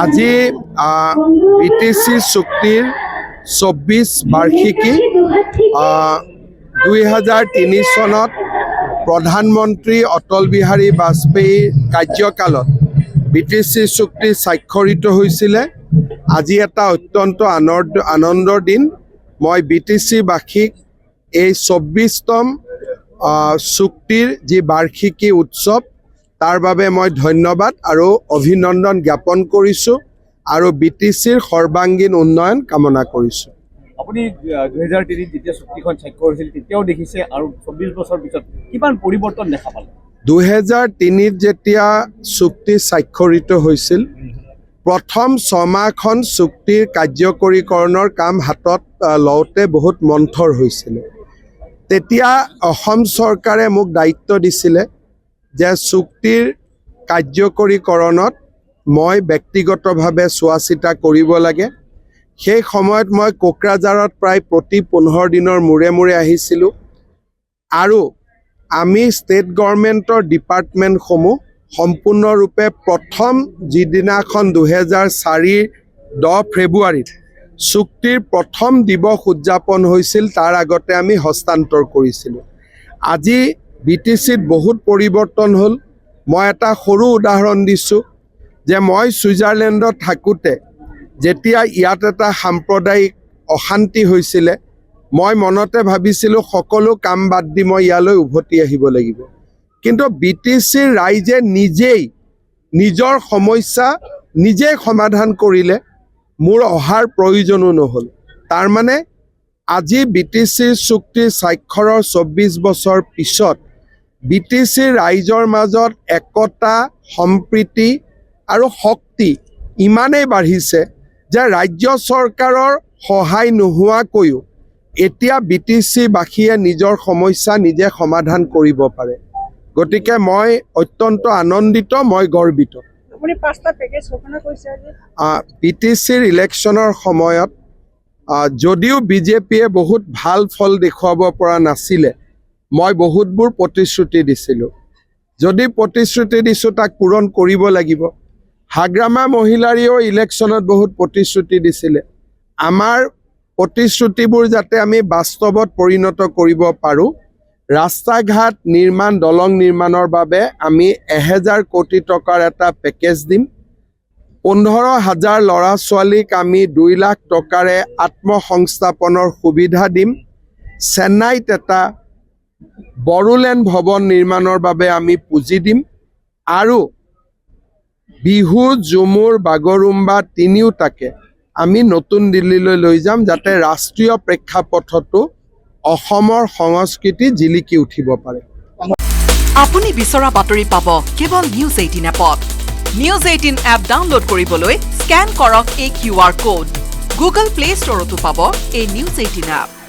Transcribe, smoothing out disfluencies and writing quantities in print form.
আজি বিটিসি চুক্তিৰ ২৪ বাৰ্ষিকী ২০০৩ চনত প্ৰধানমন্ত্ৰী অটল বিহাৰী বাজপেয়ীৰ কাৰ্যকালত বিটিসি চুক্তি স্বাক্ষৰিত হৈছিলে। আজি এটা অত্যন্ত আনন্দৰ দিন। মই বিটিসিবাসীক এই ২৪তম চুক্তিৰ যি বাৰ্ষিকী উৎসৱ তাৰ বাবে মই ধন্যবাদ আৰু অভিনন্দন জ্ঞাপন কৰিছোঁ আৰু বিটিসিৰ সৰ্বাংগীন উন্নয়ন কামনা কৰিছোঁ। আপুনি ২০০৩ যেতিয়া চুক্তিখন স্বাক্ষৰ হৈছিল তেতিয়াও দেখিছে আৰু ২৪ বছৰ পিছত কিমান পৰিৱৰ্তন দেখা পালে? ২০০৩ত যেতিয়া চুক্তি স্বাক্ষৰিত হৈছিল, প্ৰথম ৬ মাহখন চুক্তিৰ কাৰ্যকৰীকৰণৰ কাম হাতত লওঁতে বহুত মন্থৰ হৈছিলে। তেতিয়া অসম চৰকাৰে মোক দায়িত্ব দিছিলে যে চুক্তিৰ কাৰ্যকৰীকৰণত মই ব্যক্তিগতভাৱে চোৱা চিতা কৰিব লাগে। সেই সময়ত মই কোকৰাঝাৰত প্ৰায় প্ৰতি ১৫ দিনৰ মূৰে মূৰে আহিছিলোঁ আৰু আমি ষ্টেট গভৰ্ণমেণ্টৰ ডিপাৰ্টমেণ্টসমূহ সম্পূৰ্ণৰূপে প্ৰথম যিদিনাখন ২০০৪ 10 ফেব্ৰুৱাৰীত চুক্তিৰ প্ৰথম দিৱস উদযাপন হৈছিল তাৰ আগতে আমি হস্তান্তৰ কৰিছিলোঁ। আজি বিটিসিত বহুত পৰিৱৰ্তন হ'ল। মই এটা সৰু উদাহৰণ দিছোঁ যে মই ছুইজাৰলেণ্ডত থাকোঁতে যেতিয়া ইয়াত এটা সাম্প্ৰদায়িক অশান্তি হৈছিলে, মই মনতে ভাবিছিলোঁ সকলো কাম বাদ দি মই ইয়ালৈ উভতি আহিব লাগিব। কিন্তু বিটিসিৰ ৰাইজে নিজেই নিজৰ সমস্যা নিজেই সমাধান কৰিলে, মোৰ অহাৰ প্ৰয়োজনো নহ'ল। তাৰমানে আজি বিটিসিৰ চুক্তি স্বাক্ষৰৰ ২৪ বছৰ পিছত বিটিসিৰ ৰাইজৰ মাজত একতা, সম্প্ৰীতি আৰু শক্তি ইমানেই বাঢ়িছে যে ৰাজ্য চৰকাৰৰ সহায় নোহোৱাকৈও এতিয়া বিটিসিবাসীয়ে নিজৰ সমস্যা নিজে সমাধান কৰিব পাৰে। গতিকে মই অত্যন্ত আনন্দিত, মই গৰ্বিত। বিটিসিৰ ইলেকশ্যনৰ সময়ত যদিও বিজেপিয়ে বহুত ভাল ফল দেখুৱাব পৰা নাছিলে, মই বহুতবোৰ প্ৰতিশ্ৰুতি দিছিলোঁ। যদি প্ৰতিশ্ৰুতি দিছোঁ তাক পূৰণ কৰিব লাগিব। হাগ্ৰামা মহিলাৰীও ইলেকশ্যনত বহুত প্ৰতিশ্ৰুতি দিছিলে। আমাৰ প্ৰতিশ্ৰুতিবোৰ যাতে আমি বাস্তৱত পৰিণত কৰিব পাৰোঁ, ৰাস্তা ঘাট নিৰ্মাণ, দলং নিৰ্মাণৰ বাবে আমি ১,০০০ কোটি টকাৰ এটা পেকেজ দিম। ১৫,০০০ ল'ৰা ছোৱালীক আমি ২ লাখ টকাৰে আত্মসংস্থাপনৰ সুবিধা দিম। চেন্নাইত এটা বড়োলেণ্ড ভৱন নিৰ্মাণৰ বাবে আমি পুঁজি দিম আৰু বিহু, ঝুমুৰ, বাগৰুম্বা তিনিওটাকে আমি নতুন দিল্লীলৈ লৈ যাম, যাতে ৰাষ্ট্ৰীয় প্ৰেক্ষাপটতো অসমৰ সংস্কৃতি জিলিকি উঠিব পাৰে। আপুনি বিচৰা বাতৰি পাব কেৱল নিউজ 18 এপত। নিউজ 18 এপ ডাউনলোড কৰিবলৈ স্কেন কৰক এই QR কোড। গুগল প্লে ষ্টৰতো পাব এই নিউজ 18 এপ।